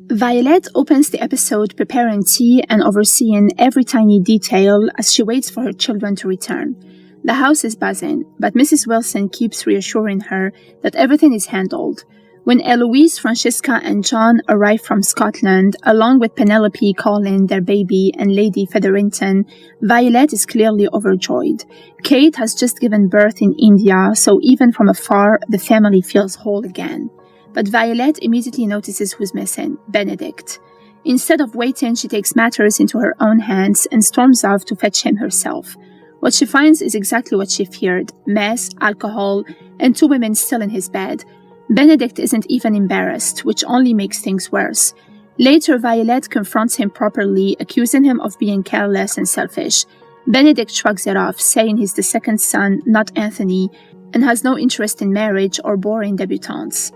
Violet opens the episode preparing tea and overseeing every tiny detail as she waits for her children to return. The house is buzzing, but Mrs. Wilson keeps reassuring her that everything is handled. When Eloise, Francesca, and John arrive from Scotland, along with Penelope, Colin, their baby, and Lady Featherington, Violet is clearly overjoyed. Kate has just given birth in India, so even from afar, the family feels whole again. But Violet immediately notices who's missing, Benedict. Instead of waiting, she takes matters into her own hands and storms off to fetch him herself. What she finds is exactly what she feared: mess, alcohol, and two women still in his bed. Benedict isn't even embarrassed, which only makes things worse. Later, Violet confronts him properly, accusing him of being careless and selfish. Benedict shrugs it off, saying he's the second son, not Anthony, and has no interest in marriage or boring debutantes.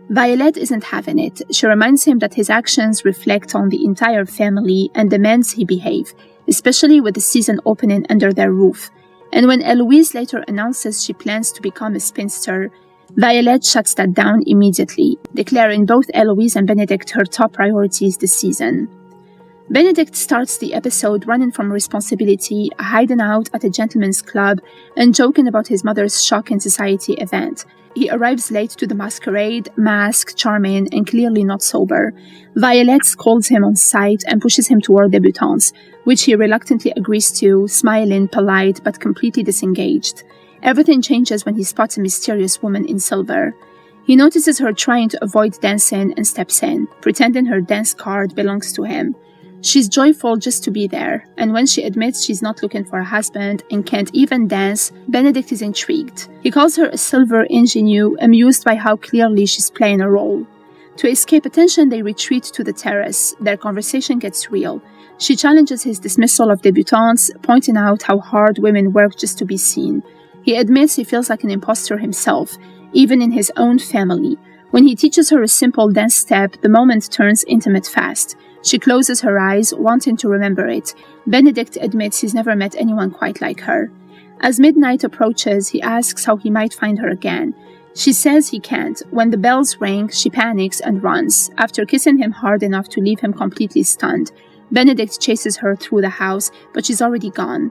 Violet isn't having it. She reminds him that his actions reflect on the entire family and demands he behave, especially with the season opening under their roof. And when Eloise later announces she plans to become a spinster, Violet shuts that down immediately, declaring both Eloise and Benedict her top priorities this season. Benedict starts the episode running from responsibility, hiding out at a gentleman's club, and joking about his mother's shock in society event. He arrives late to the masquerade, masked, charming, and clearly not sober. Violet scolds him on sight and pushes him toward debutantes, which he reluctantly agrees to, smiling, polite, but completely disengaged. Everything changes when he spots a mysterious woman in silver. He notices her trying to avoid dancing and steps in, pretending her dance card belongs to him. She's joyful just to be there, and when she admits she's not looking for a husband and can't even dance, Benedict is intrigued. He calls her a silver ingenue, amused by how clearly she's playing a role. To escape attention, they retreat to the terrace. Their conversation gets real. She challenges his dismissal of debutantes, pointing out how hard women work just to be seen. He admits he feels like an imposter himself, even in his own family. When he teaches her a simple dance step, the moment turns intimate fast. She closes her eyes, wanting to remember it. Benedict admits he's never met anyone quite like her. As midnight approaches, he asks how he might find her again. She says he can't. When the bells ring, she panics and runs, after kissing him hard enough to leave him completely stunned. Benedict chases her through the house, but she's already gone.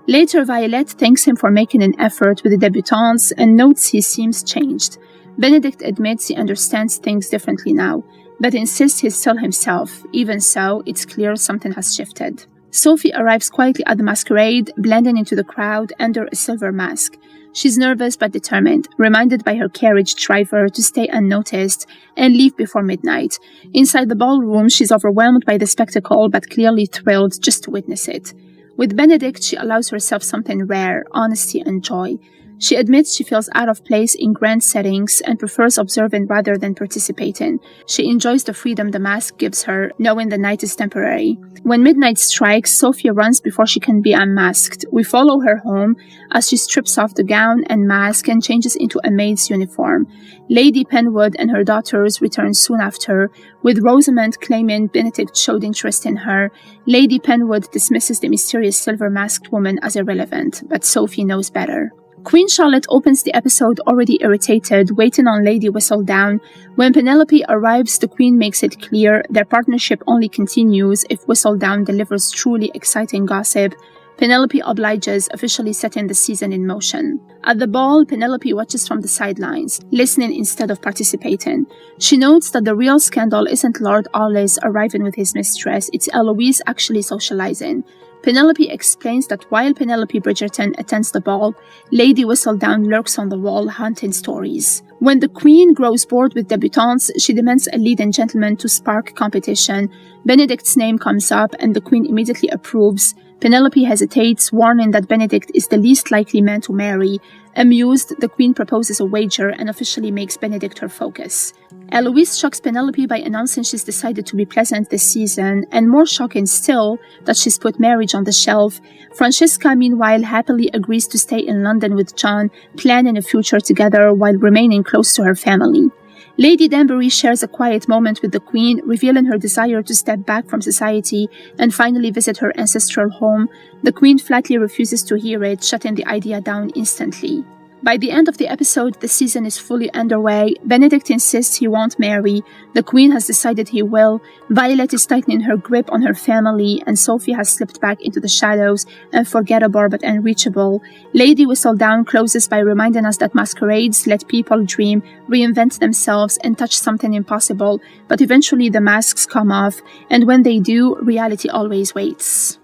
Later, Violet thanks him for making an effort with the debutantes and notes he seems changed. Benedict admits he understands things differently now, but insists he's still himself. Even so, it's clear something has shifted. Sophie arrives quietly at the masquerade, blending into the crowd under a silver mask. She's nervous but determined, reminded by her carriage driver to stay unnoticed and leave before midnight. Inside the ballroom, she's overwhelmed by the spectacle but clearly thrilled just to witness it. With Benedict, she allows herself something rare: honesty and joy. She admits she feels out of place in grand settings and prefers observing rather than participating. She enjoys the freedom the mask gives her, knowing the night is temporary. When midnight strikes, Sophie runs before she can be unmasked. We follow her home as she strips off the gown and mask and changes into a maid's uniform. Lady Penwood and her daughters return soon after, with Rosamond claiming Benedict showed interest in her. Lady Penwood dismisses the mysterious silver-masked woman as irrelevant, but Sophie knows better. Queen Charlotte opens the episode already irritated, waiting on Lady Whistledown. When Penelope arrives, the Queen makes it clear their partnership only continues if Whistledown delivers truly exciting gossip. Penelope obliges, officially setting the season in motion. At the ball, Penelope watches from the sidelines, listening instead of participating. She notes that the real scandal isn't Lord Arles arriving with his mistress, it's Eloise actually socializing. Penelope explains that while Penelope Bridgerton attends the ball, Lady Whistledown lurks on the wall hunting stories. When the Queen grows bored with debutantes, she demands a leading gentleman to spark competition. Benedict's name comes up and the Queen immediately approves. Penelope hesitates, warning that Benedict is the least likely man to marry. Amused, the Queen proposes a wager and officially makes Benedict her focus. Eloise shocks Penelope by announcing she's decided to be pleasant this season, and more shocking still, that she's put marriage on the shelf. Francesca, meanwhile, happily agrees to stay in London with John, planning a future together while remaining close to her family. Lady Danbury shares a quiet moment with the Queen, revealing her desire to step back from society and finally visit her ancestral home. The Queen flatly refuses to hear it, shutting the idea down instantly. By the end of the episode, the season is fully underway. Benedict insists he won't marry. The Queen has decided he will. Violet is tightening her grip on her family, and Sophie has slipped back into the shadows, unforgettable but unreachable. Lady Whistledown closes by reminding us that masquerades let people dream, reinvent themselves, and touch something impossible. But eventually the masks come off, and when they do, reality always waits.